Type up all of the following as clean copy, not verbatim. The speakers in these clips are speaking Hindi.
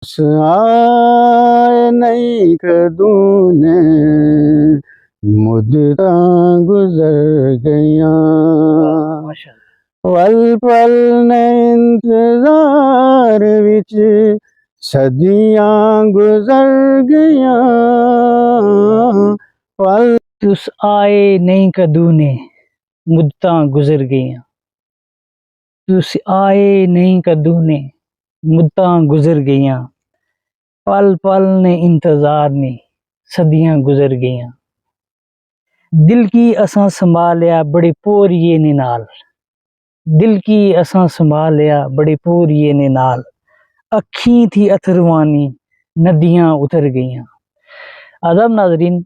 आए नहीं कदूने मुद्दा गुजर गया, पल पल ने इंतजार विच सदियां गुजर गया, पल तुस आए नहीं कदूने मुद्दां गुजर गईयां, तुस आए नहीं कदूने मुद्दां गुजर गईयां, पल पल ने इंतजार ने सदियां गुजर गईयां। दिल की असां संभालिया बड़े पोरिये ने नाल, दिल की असां संभालिया बड़े पोरिये ने नाल, अखी थी अथरवानी नदियां उतर गईयां। आदाब नाजरीन,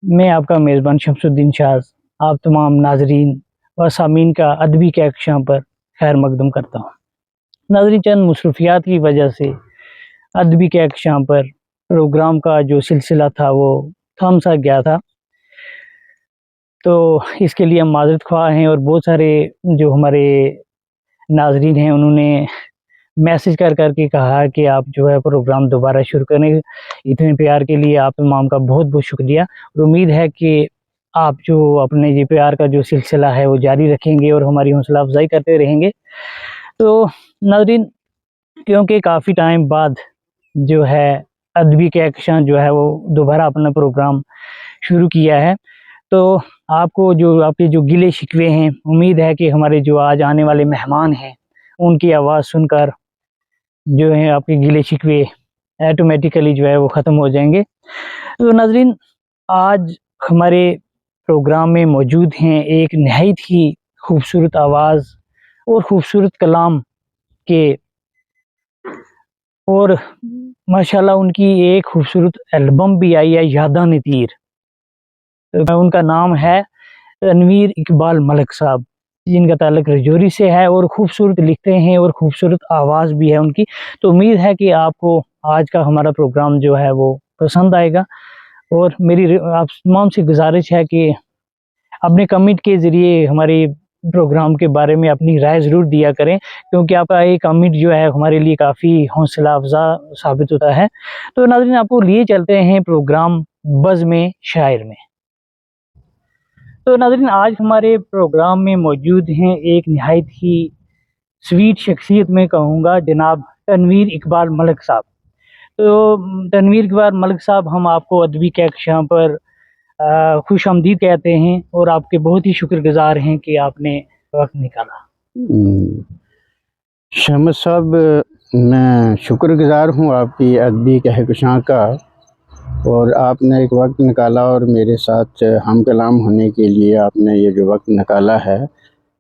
मैं आपका मेज़बान शमसुद्दीन शाज आप तमाम नाजरीन व सामीन का अदबी कहकशां पर खैर मकदम करता हूँ। नाजरीन, चंद मसरूफियात की वजह से अदबी कहकशां पर प्रोग्राम का जो सिलसिला था वो थम सा गया था, तो इसके लिए हम माज़रत ख्वाह हैं। और बहुत सारे जो हमारे नाजरीन हैं उन्होंने मैसेज कर के कहा कि आप जो है प्रोग्राम दोबारा शुरू करें। इतने प्यार के लिए आप तमाम का बहुत बहुत शुक्रिया, और उम्मीद है कि आप जो अपने ये प्यार का जो सिलसिला है वो जारी रखेंगे और हमारी हौसला अफजाई करते रहेंगे। तो नाज़रीन, क्योंकि काफ़ी टाइम बाद जो है अदबी कहकशां जो है वो दोबारा अपना प्रोग्राम शुरू किया है, तो आपको जो आपके जो गिले शिकवे हैं, उम्मीद है कि हमारे जो आज आने वाले मेहमान हैं उनकी आवाज़ सुनकर जो है आपके गिले शिकवे ऑटोमेटिकली जो है वो ख़त्म हो जाएंगे। तो नाज़रीन, आज हमारे प्रोग्राम में मौजूद हैं एक नहायत ही खूबसूरत आवाज़ और ख़ूबसूरत कलाम के, और माशाल्लाह उनकी एक खूबसूरत एल्बम भी आई है, यादान तीर। तो उनका नाम है तनवीर इकबाल मलिक साहब, जिनका ताल्लुक रजौरी से है और खूबसूरत लिखते हैं और खूबसूरत आवाज़ भी है उनकी। तो उम्मीद है कि आपको आज का हमारा प्रोग्राम जो है वो पसंद आएगा, और मेरी आप तमाम से गुजारिश है कि अपने कमेंट के ज़रिए हमारे प्रोग्राम के बारे में अपनी राय ज़रूर दिया करें, क्योंकि आपका एक कमेंट जो है हमारे लिए काफ़ी हौसला अफ़ज़ा साबित होता है। तो नाज़रीन, आपको लिए चलते हैं प्रोग्राम बज़्म शायर में। तो नाज़रीन, आज हमारे प्रोग्राम में मौजूद हैं एक नहायत ही स्वीट शख्सियत में कहूँगा, जनाब तनवीर इकबाल मलिक साहब। तो तनवीर इकबाल मलिक साहब, हम आपको अदबी कहकशां पर खुशामदीद कहते हैं और आपके बहुत ही शुक्रगुजार हैं कि आपने वक्त निकाला। शमस साहब, मैं शुक्रगुजार हूँ आपकी अदबी कहकशां का, और आपने एक वक्त निकाला और मेरे साथ हम कलाम होने के लिए आपने ये जो वक्त निकाला है,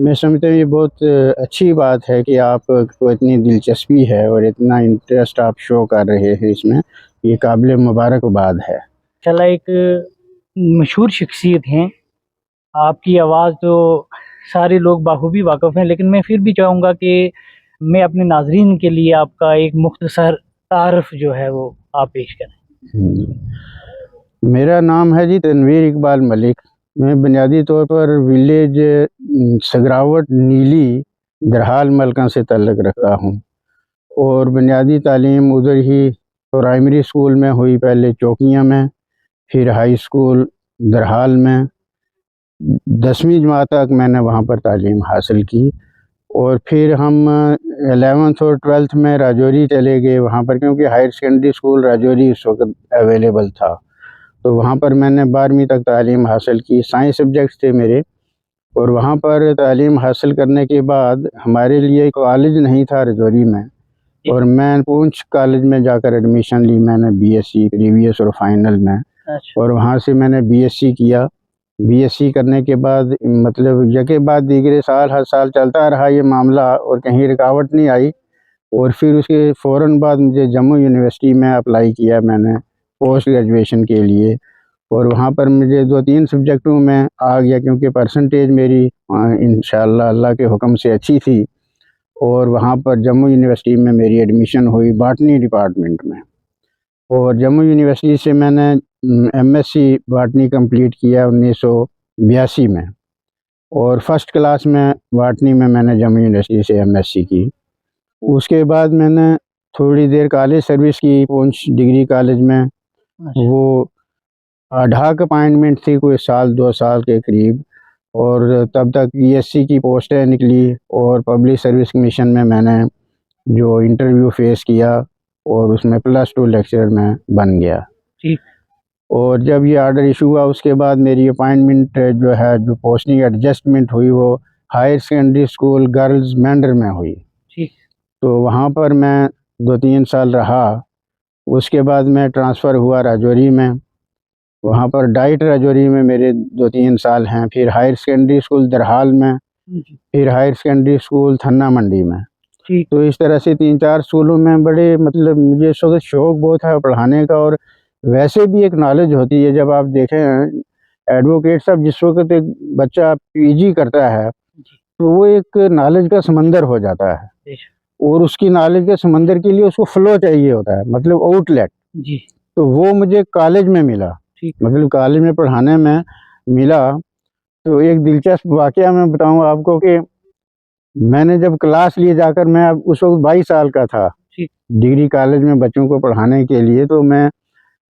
मैं समझता हूँ ये बहुत अच्छी बात है कि आपको इतनी दिलचस्पी है और इतना इंटरेस्ट आप शो कर रहे हैं इसमें, ये काबिल मुबारकबाद है। चला, एक मशहूर शख्सियत हैं, आपकी आवाज़ तो सारे लोग बाखूबी वाकिफ़ हैं, लेकिन मैं फिर भी चाहूँगा कि मैं अपने नाज़रीन के लिए आपका एक मुख्तसर तारफ़ जो है वो आप पेश करें। मेरा नाम है जी तनवीर इकबाल मलिक। मैं बुनियादी तौर पर विलेज सगरावट नीली दरहाल मलका से ताल्लुक़ रखता हूँ, और बुनियादी तालीम उधर ही प्राइमरी स्कूल में हुई, पहले चौकियाँ में, फिर हाई स्कूल दरहाल में। 10वीं जमात तक मैंने वहाँ पर तालीम हासिल की, और फिर हम 11th और 12th में राजौरी चले गए वहाँ पर, क्योंकि हायर सेकेंडरी स्कूल राजौरी उस वक्त अवेलेबल था। तो वहाँ पर मैंने 12वीं तक तालीम हासिल की। साइंस सब्जेक्ट्स थे मेरे, और वहाँ पर तालीम हासिल करने के बाद हमारे लिए कॉलेज नहीं था राजौरी में, और मैं पूंछ कॉलेज में जाकर एडमिशन ली मैंने, बीएससी प्रीवियस और फाइनल में। और वहाँ से मैंने बीएससी किया। बीएससी करने के बाद मतलब यके बाद दीगरे साल हर साल चलता रहा ये मामला, और कहीं रुकावट नहीं आई। और फिर उसके फ़ौरन बाद मुझे जम्मू यूनिवर्सिटी में अप्लाई किया मैंने पोस्ट ग्रेजुएशन के लिए, और वहाँ पर मुझे 2-3 सब्जेक्टों में आ गया, क्योंकि परसेंटेज मेरी इंशाअल्लाह अल्लाह के हुक्म से अच्छी थी। और वहाँ पर जम्मू यूनिवर्सिटी में मेरी एडमिशन हुई बॉटनी डिपार्टमेंट में, और जम्मू यूनिवर्सिटी से मैंने एमएससी बॉटनी कंप्लीट किया 1982 में, और फर्स्ट क्लास में बॉटनी में मैंने जम्मू यूनिवर्सिटी से एमएससी की। उसके बाद मैंने थोड़ी देर कॉलेज सर्विस की पुंछ डिग्री कॉलेज में। अच्छा। वो ढाक अपॉइंटमेंट थी कोई साल 2 साल के करीब, और तब तक पीएससी की पोस्टें निकली और पब्लिक सर्विस कमीशन में मैंने जो इंटरव्यू फेस किया और उसमें +2 लेक्चरर में बन गया। ठीक। और जब ये ऑर्डर इशू हुआ उसके बाद मेरी अपॉइंटमेंट जो है, जो पोस्टिंग एडजस्टमेंट हुई, वो higher secondary school girls Mendhar में हुई। ठीक। तो वहाँ पर मैं 2-3 साल रहा। उसके बाद मैं ट्रांसफ़र हुआ राजौरी में, वहाँ पर डाइट राजौरी में मेरे 2-3 साल हैं। फिर हायर सेकेंडरी स्कूल दरहाल में, फिर हायर सेकेंडरी स्कूल थन्ना मंडी में। ठीक। तो इस तरह से 3-4 स्कूलों में बड़े, मतलब मुझे इस वक़्त शौक़ बहुत है पढ़ाने का, और वैसे भी एक नॉलेज होती है। जब आप देखें एडवोकेट साहब, जिस वक़्त एक बच्चा पीजी करता है तो वो एक नॉलेज का समंदर हो जाता है, और उसकी नॉलेज के समंदर के लिए उसको फ्लो चाहिए होता है, मतलब आउटलेट। जी। तो वो मुझे कॉलेज में मिला, मतलब कॉलेज में पढ़ाने में मिला। तो एक दिलचस्प वाक़या मैं बताऊँ आपको कि मैंने जब क्लास लिए जाकर, मैं उस वक़्त 22 साल का था, डिग्री कॉलेज में बच्चों को पढ़ाने के लिए। तो मैं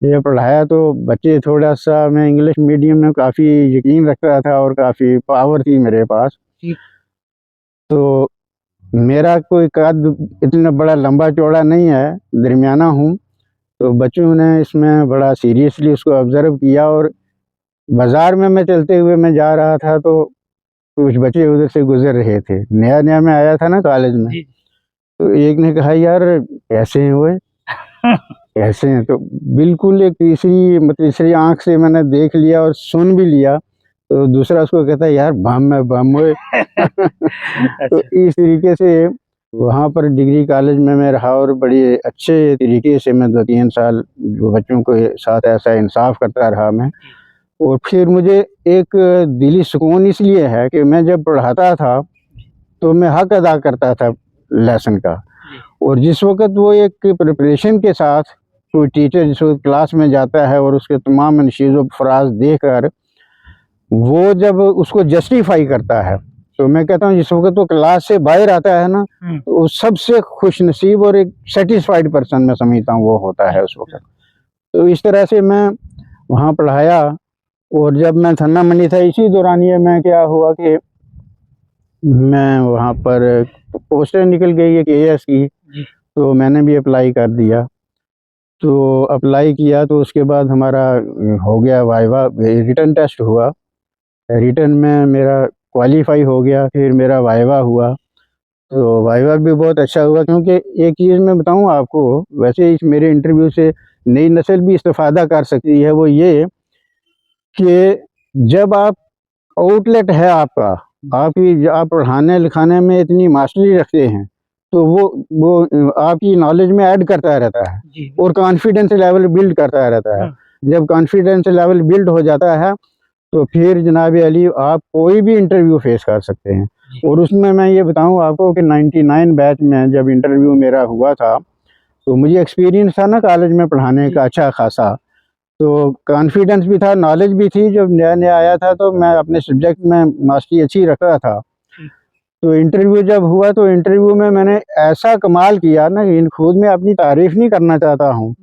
ये पढ़ाया तो बच्चे थोड़ा-सा, मैं इंग्लिश मीडियम में काफ़ी यकीन रखता था और काफ़ी पावर थी मेरे पास। तो मेरा कोई कद इतना बड़ा लंबा-चौड़ा नहीं है, दरमियाना हूँ। तो बच्चों ने इसमें बड़ा सीरियसली उसको ऑब्ज़र्व किया, और बाज़ार में मैं चलते हुए मैं जा रहा था तो कुछ बच्चे उधर से गुज़र रहे थे। नया-नया मैं आया था ना कॉलेज में। तो एक ने कहा, यार कैसे हैं वो? कैसे हैं? तो बिल्कुल एक तीसरी आँख से मैंने देख लिया और सुन भी लिया। तो दूसरा उसको कहता है, यार बम है, बम ओए। तो इस तरीके से वहाँ पर डिग्री कॉलेज में मैं रहा, और बड़ी अच्छे तरीके से मैं 2-3 साल जो बच्चों के साथ ऐसा इंसाफ करता रहा मैं। और फिर मुझे एक दिली सुकून इसलिए है कि मैं जब पढ़ाता था तो मैं हक अदा करता था लेसन का। और जिस वक़्त वो एक प्रिपरेशन के साथ कोई टीचर जिस वक़्त क्लास में जाता है और उसके तमाम नशीज़ व फ़राज़ देखकर वो जब उसको जस्टिफ़ाई करता है, तो मैं कहता हूँ जिस वक़्त वो क्लास से बाहर आता है ना, तो वो सबसे खुशनसीब और एक सैटिस्फाइड पर्सन मैं समझता हूँ वो होता है उस वक़्त। तो इस तरह से मैं वहाँ पढ़ाया। और जब मैं थन्ना मंडी था, इसी दौरानिए में क्या हुआ कि मैं वहाँ पर पोस्टर निकल गई एक एएस की, तो मैंने भी अप्लाई कर दिया। तो अप्लाई किया तो उसके बाद हमारा हो गया वाइवा, रिटन टेस्ट हुआ। रिटन में मेरा क्वालीफाई हो गया, फिर मेरा वाइवा हुआ। तो वाइवा भी बहुत अच्छा हुआ, क्योंकि एक चीज़ मैं बताऊँ आपको, वैसे इस मेरे इंटरव्यू से नई नस्ल भी इस्तिफ़ादा कर सकती है, वो ये कि जब आप आउटलेट है आपका, आप पढ़ाने-लिखाने में इतनी मास्टरी रखते हैं, तो वो आपकी नॉलेज में ऐड करता रहता है और कॉन्फिडेंस लेवल बिल्ड करता रहता है। जब कॉन्फिडेंस लेवल बिल्ड हो जाता है, तो फिर जनाब अली आप कोई भी इंटरव्यू फेस कर सकते हैं। और उसमें मैं ये बताऊँ आपको कि 99 बैच में जब इंटरव्यू मेरा हुआ था, तो मुझे एक्सपीरियंस था ना कॉलेज में पढ़ाने का अच्छा खासा। तो कॉन्फिडेंस भी था, नॉलेज भी थी। जब नया-नया आया था तो मैं अपने सब्जेक्ट में मास्टरी अच्छी रखता था। तो इंटरव्यू जब हुआ तो इंटरव्यू में मैंने ऐसा कमाल किया ना, इन खुद में अपनी तारीफ़ नहीं करना चाहता हूँ,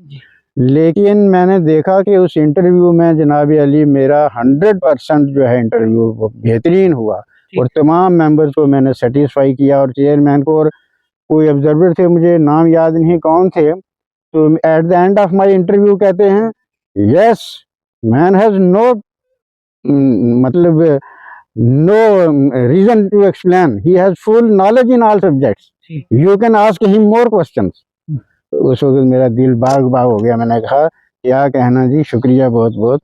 लेकिन मैंने देखा कि उस इंटरव्यू में जनाब अली मेरा 100% जो है इंटरव्यू वो बेहतरीन हुआ, और तमाम मेंबर्स को मैंने सैटिस्फाई किया, और चेयरमैन को, और कोई ऑब्जर्वर थे, मुझे नाम याद नहीं कौन थे, तो at the end of my interview कहते हैं, यस मैन हैज़ नो मतलब no reason to explain, he has full knowledge in all subjects, you can ask him more questions। उस वक्त मेरा दिल बाग बाग हो गया। मैंने कहा क्या कहना जी, शुक्रिया बहुत बहुत।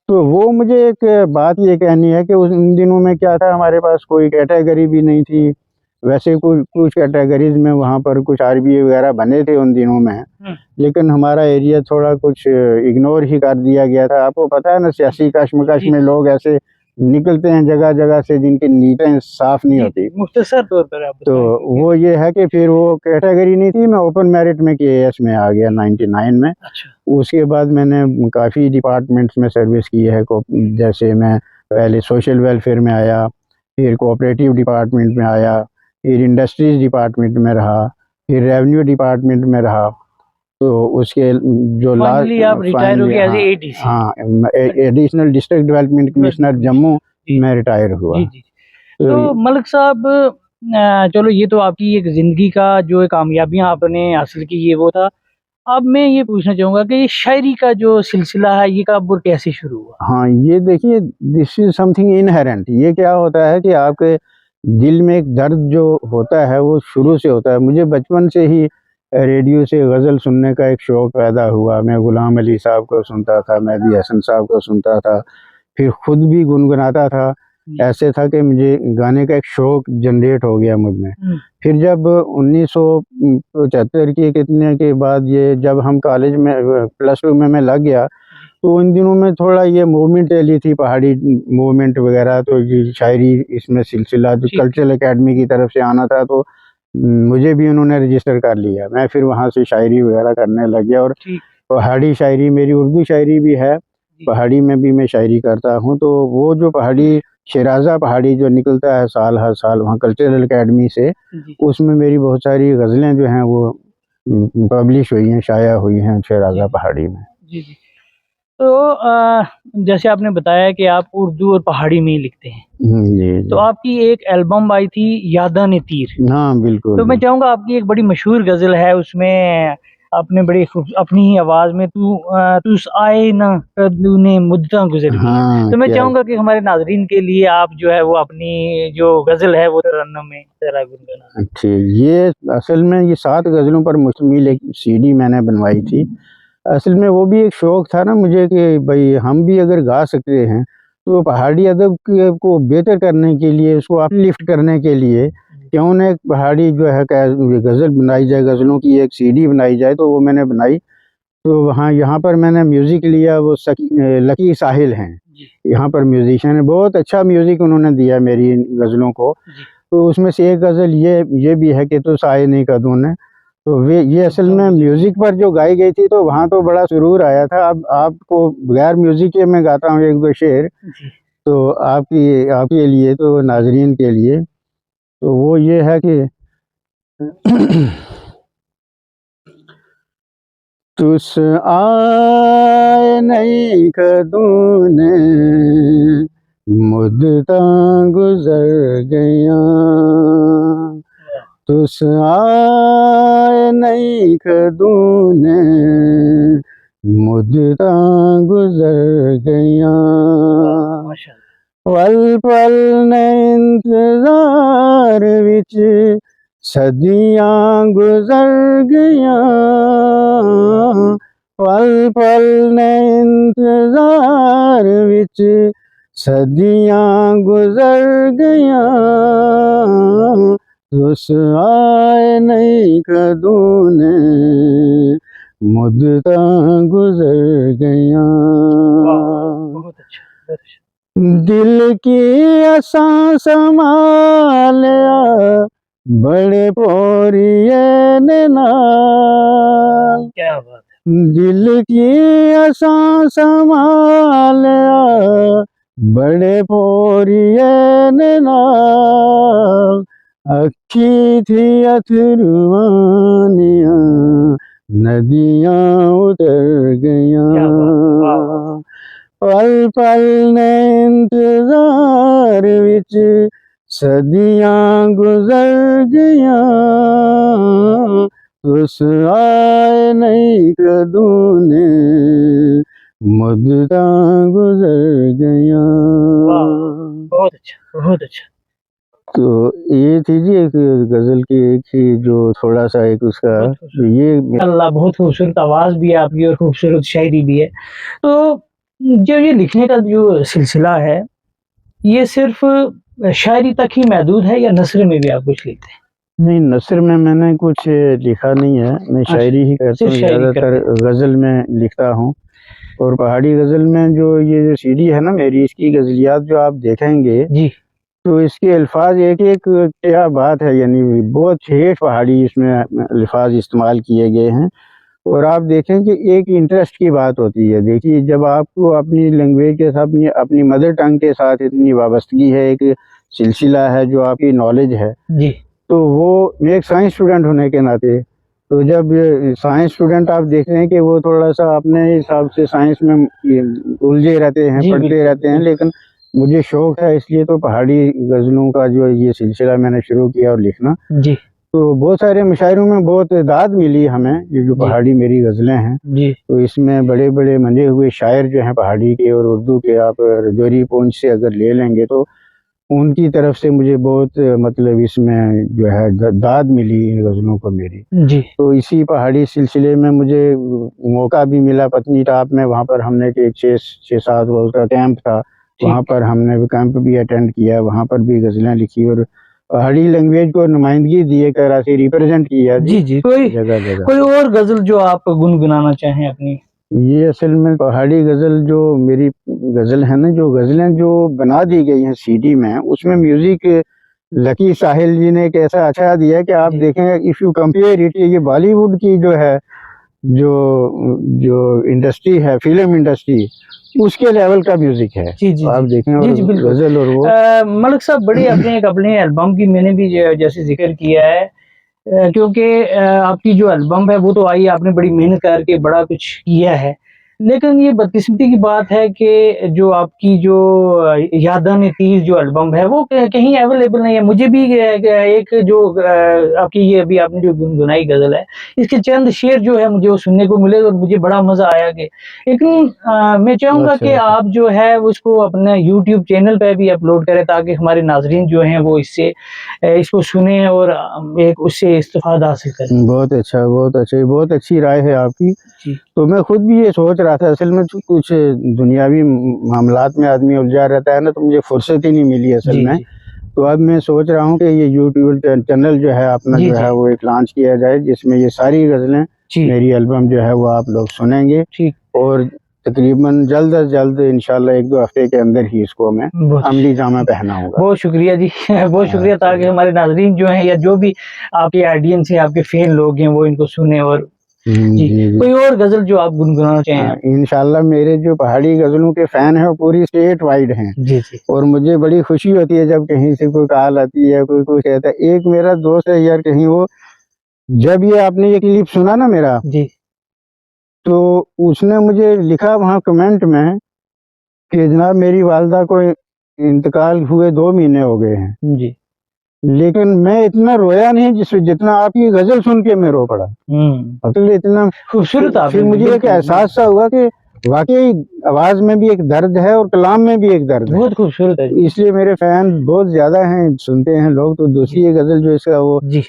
तो वो मुझे एक बात ये कहनी है कि उन दिनों में क्या था, हमारे पास कोई कैटेगरी भी नहीं थी। वैसे कुछ कैटेगरीज में वहाँ पर कुछ आरबीए वगैरह बने थे उन दिनों में, लेकिन हमारा एरिया थोड़ा कुछ इग्नोर ही कर दिया गया था। आपको पता है ना, सियासी कश्मकश में लोग ऐसे निकलते हैं जगह जगह से जिनकी नीयतें साफ नहीं होती। मुख्तसर तौर पर आप तो वो ये है कि फिर वो कैटेगरी नहीं थी, मैं ओपन मेरिट में केएएस में आ गया 99 में। उसके बाद मैंने काफ़ी डिपार्टमेंट्स में सर्विस की है। जैसे मैं पहले सोशल वेलफेयर में आया, फिर कोऑपरेटिव डिपार्टमेंट में आया, फिर इंडस्ट्रीज़ डिपार्टमेंट में रहा, फिर रेवेन्यू डिपार्टमेंट में रहा, तो उसके जो फाइनली आप रिटायर हो गए एज एडीसी। हाँ, additional district development commissioner Jammu में रिटायर हुआ। जी जी। तो मलिक साहब, चलो ये तो आपकी एक ज़िंदगी का जो कामयाबियां आपने हासिल की ये वो था। अब मैं ये पूछना चाहूँगा कि ये शायरी का जो सिलसिला है ये कब और कैसे शुरू हुआ? हाँ, ये देखिए, दिस इज समथिंग इनहेरेंट। ये क्या होता है कि आपके दिल में एक दर्द जो होता है वो शुरू से होता है। मुझे बचपन से ही रेडियो से गज़ल सुनने का एक शौक़ पैदा हुआ। मैं गुलाम अली साहब को सुनता था, मेहदी हसन साहब को सुनता था, फिर खुद भी गुनगुनाता था। ऐसे था कि मुझे गाने का एक शौक़ जनरेट हो गया मुझ में। फिर जब 1975 के कितने के बाद ये जब हम कॉलेज में +2 में मैं लग गया, तो उन दिनों में थोड़ा ये मूवमेंट चली थी, पहाड़ी मूवमेंट वगैरह, तो ये शायरी इसमें सिलसिला जो कल्चरल एकेडमी की तरफ से आना था, तो मुझे भी उन्होंने रजिस्टर कर लिया। मैं फिर वहाँ से शायरी वगैरह करने लग गया। और पहाड़ी शायरी, मेरी उर्दू शायरी भी है, पहाड़ी में भी मैं शायरी करता हूँ। तो वो जो पहाड़ी शराजा पहाड़ी जो निकलता है साल हर साल वहाँ कल्चरल एकेडमी से, उसमें मेरी बहुत सारी गज़लें जो हैं वो पब्लिश हुई हैं, शाया हुई हैं शराजा पहाड़ी में। जी जी। तो जैसे आपने बताया कि आप उर्दू और पहाड़ी में ही लिखते हैं। जी, तो आपकी एक एल्बम आई थी यादाने तीर। हाँ, बिल्कुल। तो मैं चाहूँगा आपकी एक बड़ी मशहूर गज़ल है, उसमें आपने बड़ी अपनी ही आवाज़ में तुस आए ना कदूने मुद्दा गुजर गई। हाँ, तो मैं चाहूँगा कि हमारे नाज़रीन के लिए आप जो है वो अपनी जो गज़ल है वो तरन्नुम में ज़रा गुनगुना। ठीक, ये असल में ये 7 गज़लों पर मुश्तमिल एक सीडी मैंने बनवाई थी। असल में वो भी एक शौक़ था ना मुझे कि भई हम भी अगर गा सकते हैं, तो पहाड़ी अदब को बेहतर करने के लिए, उसको अपलिफ्ट करने के लिए क्यों ना एक पहाड़ी जो है गज़ल बनाई जाए, गज़लों की एक सीडी बनाई जाए। तो वो मैंने बनाई। तो वहाँ यहाँ पर मैंने म्यूज़िक लिया, वो लकी साहिल हैं, यहाँ पर म्यूज़िशियन है, बहुत अच्छा म्यूज़िक उन्होंने दिया मेरी इन गज़लों को। तो उसमें से एक गज़ल ये भी है कि तुस आए नहीं कदूने। तो वे ये असल में म्यूज़िक पर जो गाई गई थी, तो वहाँ तो बड़ा सुरूर आया था। अब आपको बगैर म्यूज़िक के मैं गाता हूँ 1-2 शेर, तो आपके लिए, तो नाज़रीन के लिए, तो वो ये है कि तुस आए नहीं कदूने मुद्दां गुज़र गइयां, तुस आए नहीं कदूने मुद्दां गुज़र गइयां, पल पल ने इंतज़ार विच सदियां गुज़र गइयां, पल पल ने इंतज़ार विच सदियां गुज़र गइयां, तुस आए नहीं कदूने मुद्दां गुज़र गइयां। बहुत अच्छा। दिल की असां संभालिया बड़े पोरिये ने नाल, क्या बात है। दिल की असां संभालिया बड़े पोरिये ने नाल, अखी थी अथरुआनियां नदियां उतर गइयां, पल पल ने इंतज़ार विच सदियां गुज़र गइयां, तुस आए नहीं कदूने मुद्दां गुज़र गइयां। बहुत अच्छा, बहुत अच्छा। तो ये थी जी एक गज़ल की एक ही जो थोड़ा-सा एक उसका ये अल्लाह, बहुत खूबसूरत आवाज़ भी है आपकी और खूबसूरत शायरी भी है। तो जो ये लिखने का जो सिलसिला है, ये सिर्फ़ शायरी तक ही महदूद है या नस्र में भी आप कुछ लिखते हैं? नहीं, नस्र में मैंने कुछ लिखा नहीं है, मैं शायरी ही करता हूँ, ज़्यादातर गज़ल में लिखता हूँ। और पहाड़ी गज़ल में जो ये जो सीडी है ना मेरी, इसकी गज़लियात जो आप देखेंगे जी, तो इसके अल्फाज एक-एक क्या बात है, यानी बहुत ठेठ पहाड़ी इसमें अल्फाज इस्तेमाल किए गए हैं। और आप देखें कि एक इंटरेस्ट की बात होती है। देखिए, जब आपको अपनी लैंग्वेज के साथ, अपनी मदर टंग के साथ इतनी वाबस्तगी है, एक सिलसिला है जो आपकी नॉलेज है, जी। तो वो मैं एक साइंस स्टूडेंट होने के नाते, तो जब साइंस स्टूडेंट आप देख रहे हैं कि वो थोड़ा-सा अपने हिसाब से साइंस में ये उलझे रहते हैं, जी, पढ़ते बिल्कुल, रहते हैं, बिल्कुल। लेकिन मुझे शौक है, इसलिए तो पहाड़ी गज़लों का जो ये सिलसिला मैंने शुरू किया और लिखना। जी, तो बहुत सारे मुशायरों में बहुत दाद मिली हमें, ये जो जी, पहाड़ी मेरी गज़लें हैं, जी, तो इसमें बड़े-बड़े मंजे हुए शायर जो हैं पहाड़ी के और उर्दू के, आप रजौरी, पुंछ से अगर ले लेंगे तो उनकी तरफ से मुझे बहुत मतलब इसमें जो है दाद मिली इन गज़लों को मेरी। जी, तो इसी पहाड़ी सिलसिले में मुझे मौका भी मिला पत्नीटॉप में, वहाँ पर हमने के 6-7 रोज़ का कैंप था, वहाँ ठीक। पर हमने वो कैंप भी अटेंड किया, वहाँ पर भी गज़लें लिखी और पहाड़ी लैंग्वेज को नुमाइंदगी दी, एक तरह से रिप्रेज़ेंट किया जी, जी, जी, कोई जगह-जगह। कोई और गज़ल जो आप गुनगुनाना चाहें अपनी? ये असल में पहाड़ी गज़ल जो मेरी गज़ल है ना, जो गज़लें जो बना दी गई हैं सीडी में, उसमें म्यूज़िक लकी साहिल जी ने एक ऐसा अच्छा दिया है कि आप जी, देखें, इफ यू कंपेयर इट, ये बॉलीवुड की जो है, जो जो इंडस्ट्री है, फ़िल्म इंडस्ट्री, उसके लेवल का म्यूज़िक है। जी, जी, तो आप जी। देखें जी, और जी, बिल्कुल। गज़ल और वो मलिक साहब बड़ी आपने एक अपने एल्बम की मैंने भी जैसे ज़िक्र किया है क्योंकि आपकी जो एल्बम है वो तो आई आपने बड़ी मेहनत करके बड़ा कुछ किया है। लेकिन ये बदकिस्मती की बात है कि जो आपकी जो यादन तीर जो एल्बम है वो कहीं अवेलेबल नहीं है। मुझे भी एक जो आपकी ये अभी आपने जो गुनगुनाई गज़ल है, इसके चंद शेर जो है मुझे वो सुनने को मिले और मुझे बड़ा मज़ा आया कि लेकिन मैं चाहूँगा अच्छा, कि अच्छा। आप जो है उसको अपने यूट्यूब चैनल पे भी अपलोड करें ताकि हमारे नाज़रीन जो हैं वो इससे इसको सुने और एक उससे इस्तिफ़ादा हासिल करें। बहुत अच्छा, बहुत अच्छा। ये बहुत अच्छी राय है आपकी। जी। तो मैं खुद भी ये सोच रहा था, असल में कुछ दुनियावी मामलात में आदमी उलझा रहता है ना, तो मुझे फुर्सत ही नहीं मिली असल जी, में। जी। तो अब मैं सोच रहा हूँ कि ये यूट्यूब चैनल जो है अपना जी, जो जी। है वो एक लॉन्च किया जाए, जिसमें ये सारी गज़लें, जी, मेरी एल्बम जो है वो आप लोग सुनेंगे ठीक। और तकरीबन जल्द अज़ जल्द इंशाल्लाह 1-2 हफ़्ते के अंदर ही इसको मैं बहुत अमली जामा पहनाऊँगा। बहुत शुक्रिया जी। बहुत शुक्रिया ताकि चलिए। हमारे नाज़रीन जो हैं या जो भी आपके ऑडियंस हैं, आपके फ़ैन लोग हैं, वो इनको सुने और जी, जी, जी। कोई और गज़ल जो आप गुनगुनाना चाहें आप? इंशाल्लाह मेरे जो पहाड़ी गज़लों के फ़ैन हैं वो पूरी स्टेट वाइड हैं। जी, जी। और मुझे बड़ी खुशी होती है जब कहीं से कोई कॉल आती है, कोई कुछ कहता है। एक मेरा दोस्त है यार, कहीं वो जब ये आपने ये क्लिप सुना ना मेरा, जी, तो उसने मुझे लिखा वहाँ कमेंट में कि जनाब मेरी वालिदा को इंतकाल हुए 2 महीने हो गए हैं। जी। लेकिन मैं इतना रोया नहीं जितना आपकी गज़ल सुन के मैं रो पड़ा। हुँ। असल इतना खूबसूरत फिर आपने मुझे एक बिल्कुल, एहसास सा हुआ कि वाक़ई आवाज़ में भी एक दर्द है और कलाम में भी एक दर्द है। बहुत खूबसूरत है। इसलिए मेरे फ़ैन बहुत ज़्यादा हैं, सुनते हैं लोग। तो जी, दूसरी ये गज़ल जो इसका वो जी।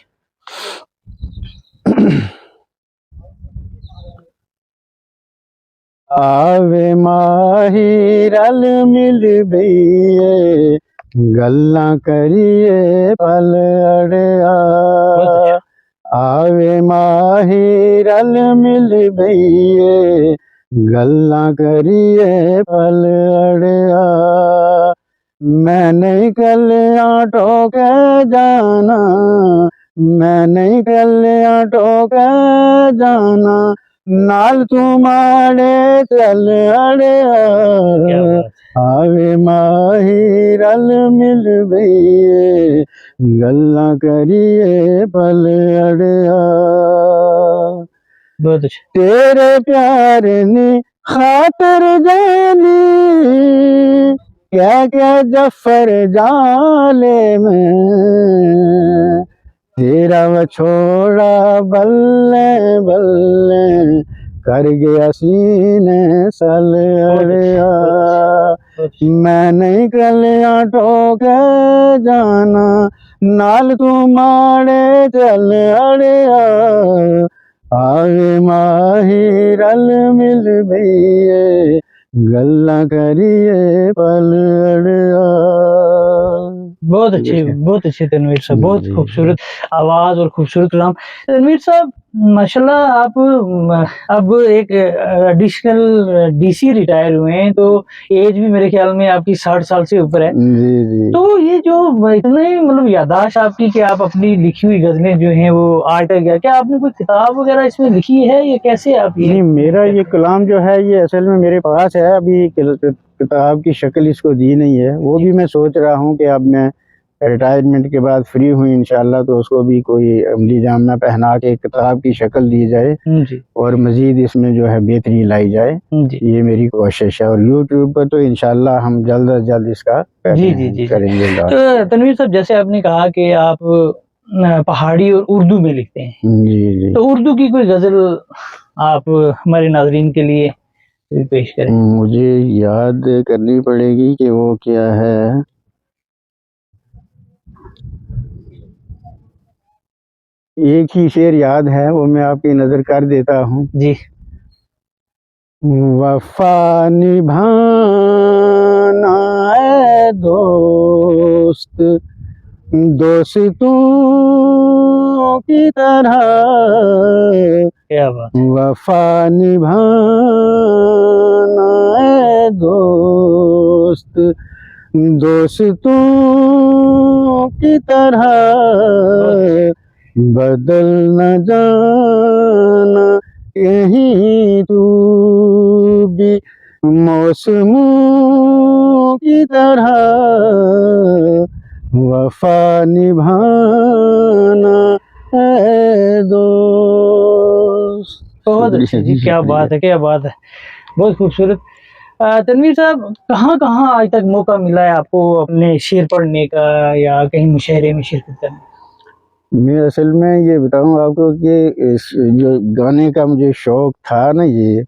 आवे माही रल मिल बईए, गल्लां करिए पल अड़िया। बहुत अच्छा। आवे माही रल मिल बईए, गल्लां करिए पल अड़िया। मैं नहीं कलियां ठोके जाना, मैं नहीं कलियां ठोके जाना, नाल तुम्हारे चल अड़िया। क्या बात है। आवे माही रल मिल बईए, गल्लां करिए पल अड़िया। बहुत अच्छा। तेरे प्यार नी खातर जानी, क्या क्या जफर जाले में, तेरा छोड़ा बल्ले बल्ले, कर गया सीने सल बहुत अड़िया। अच्छा, बहुत अच्छा, बहुत अच्छा। मैं नहीं कलियां ठोके जाना, नाल तुम्हारे चल अड़िया। आवे माही रल मिल बईए, गल्लां करिए पल अड़िया। बहुत अच्छे तनवीर साहब, बहुत जी, खूबसूरत आवाज़ और खूबसूरत कलाम। तनवीर साहब माशाल्लाह आप अब एक एडिशनल डीसी रिटायर हुए हैं, तो एज भी मेरे ख़्याल में आपकी 60 साल से ऊपर है। जी, जी। तो ये जो इतने मतलब याददाश्त आपकी कि आप अपनी लिखी हुई ग़ज़लें जो हैं वो आज तक क्या आपने कोई किताब वग़ैरह इसमें लिखी है या कैसे आप ये नहीं, मेरा ये करते हैं? कलाम जो है ये असल में मेरे पास है, अभी किताब की शक्ल इसको दी नहीं है। वो जी, भी मैं सोच रहा हूँ कि अब मैं रिटायरमेंट के बाद फ्री हुई इंशाल्लाह तो उसको भी कोई अमली जामा पहना के किताब की शक्ल दी जाए जी और मज़ीद इसमें जो है बेहतरी लाई जाए, जी ये मेरी कोशिश है। और यूट्यूब पर तो इंशाल्लाह हम जल्द अज जल्द इसका जी करेंगे लॉन्च। तो तनवीर साहब, जैसे आपने कहा कि आप पहाड़ी और उर्दू में लिखते हैं, जी जी। तो उर्दू की कोई गजल आप हमारे नाजरीन के लिए पेश करें। मुझे याद करनी पड़ेगी कि वो क्या है। एक ही शेर याद है, वो मैं आपकी नजर कर देता हूँ। जी वफा निभाना है दोस्त, दोस्तों की तरह, क्या बात, वफा निभाना है दोस्त, दोस्तों की तरह, बदल न जाना कहीं तू भी मौसमों की तरह, वफा निभाना है दोस्त। बहुत अच्छी जी, क्या बात है, क्या बात है, बहुत खूबसूरत। तनवीर साहब, कहाँ कहाँ आज तक मौका मिला है आपको अपने शेर पढ़ने का या कहीं मुशायरे में शिरकत करने का? मैं असल में ये बताऊं आपको कि इस जो गाने का मुझे शौक था ना, ये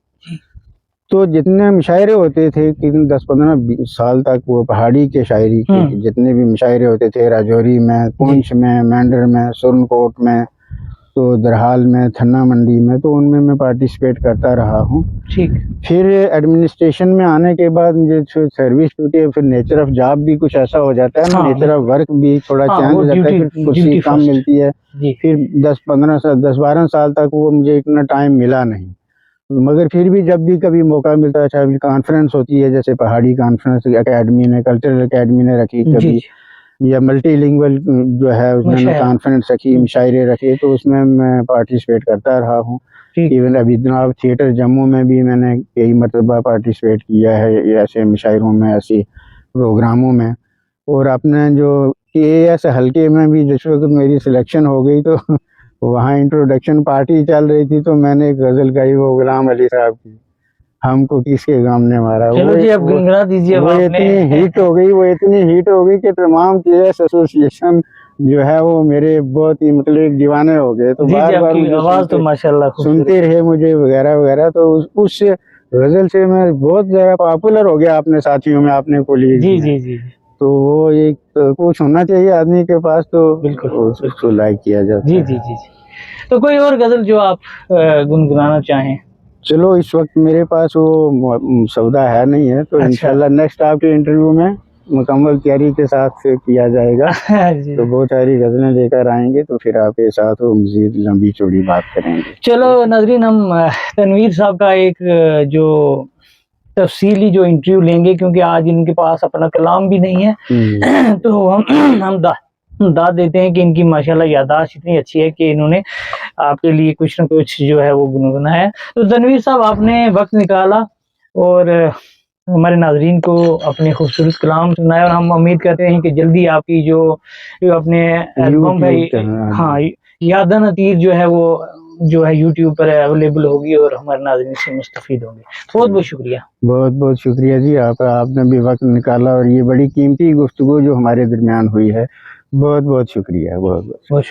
तो जितने मुशायरे होते थे कि 10-15 साल तक, वो पहाड़ी के शायरी के जितने भी मुशायरे होते थे, राजौरी में, पुंछ में, मेंढर में, सुरनकोट में, तो दरहाल में, थन्ना मंडी में, तो उनमें मैं पार्टिसिपेट करता रहा हूँ। ठीक। फिर एडमिनिस्ट्रेशन में आने के बाद मुझे सर्विस होती है, फिर नेचर ऑफ जॉब भी कुछ ऐसा हो जाता है ना, नेचर ऑफ वर्क भी थोड़ा चेंज हो जाता है, फिर कुर्सी कम मिलती है। फिर 10-12 साल तक वो मुझे इतना टाइम मिला नहीं, मगर फिर भी जब भी कभी मौका मिलता है, चाहे कॉन्फ्रेंस होती है, जैसे पहाड़ी कॉन्फ्रेंस एकेडमी ने, कल्चरल एकेडमी ने रखी कभी, या मल्टीलिंगुअल जो है उसने कॉन्फ्रेंस रखी, मुशायरे रखे, तो उसमें मैं पार्टिसिपेट करता रहा हूँ। इवन अभी जनाब थिएटर जम्मू में भी मैंने कई मरतबा पार्टिसिपेट किया है ऐसे मुशायरों में, ऐसे प्रोग्रामों में। और अपने जो KAS हल्के में भी जिस वक्त मेरी सिलेक्शन हो गई, तो वहाँ इंट्रोडक्शन पार्टी चल रही थी, तो मैंने एक गजल गाई, वो गुलाम अली साहब की, हमको किसके गम ने मारा। चलो जी, अब गुनगुना दीजिए। वो इतनी हिट हो गई, वो इतनी हिट हो गई कि तमाम KAS एसोसिएशन जो है वो मेरे बहुत ही मतलब दीवाने हो गए, तो बार बार मुझे आवाज तो माशाल्लाह सुनते रहे मुझे वगैरह वगैरह। तो उस गजल से मैं बहुत ज्यादा पॉपुलर हो गया अपने साथियों में, अपने कोलीग जी में। जी जी। तो वो एक कुछ होना चाहिए आदमी के पास, तो बिल्कुल उसको लाइक किया जाता जी है। जी जी जी। तो कोई और गजल जो आप गुनगुनाना चाहें? चलो, इस वक्त मेरे पास वो सौदा है नहीं है, तो इंशाल्लाह नेक्स्ट आपके इंटरव्यू में मुकम्मल तैयारी के साथ से किया जाएगा। तो बहुत सारी गजलें लेकर आएंगे, तो फिर आपके साथ वो मजीद लंबी चौड़ी बात करेंगे। चलो नाजरीन, हम तनवीर साहब का एक जो तफसीली जो इंटरव्यू लेंगे, क्योंकि आज इनके पास अपना कलाम भी नहीं है, तो हम दाद देते हैं कि इनकी माशाल्लाह याददाश्त इतनी अच्छी है कि इन्होंने आपके लिए कुछ न कुछ जो है वो गुनगुनाया है। तो तनवीर साहब, आपने वक्त निकाला और हमारे नाजरीन को अपने खूबसूरत कलाम सुनाया, और हम उम्मीद करते हैं कि जल्दी आपकी जो अपने एल्बम है, हाँ, यादन अतीर जो है वो जो है यूट्यूब पर अवेलेबल होगी और हमारे नाज़रीन से मुस्तफ़ीद होंगे। बहुत बहुत शुक्रिया। बहुत बहुत शुक्रिया जी, आपने भी वक्त निकाला और ये बड़ी कीमती गुफ्तगू जो हमारे दरमियान हुई है। बहुत बहुत शुक्रिया, बहुत बहुत।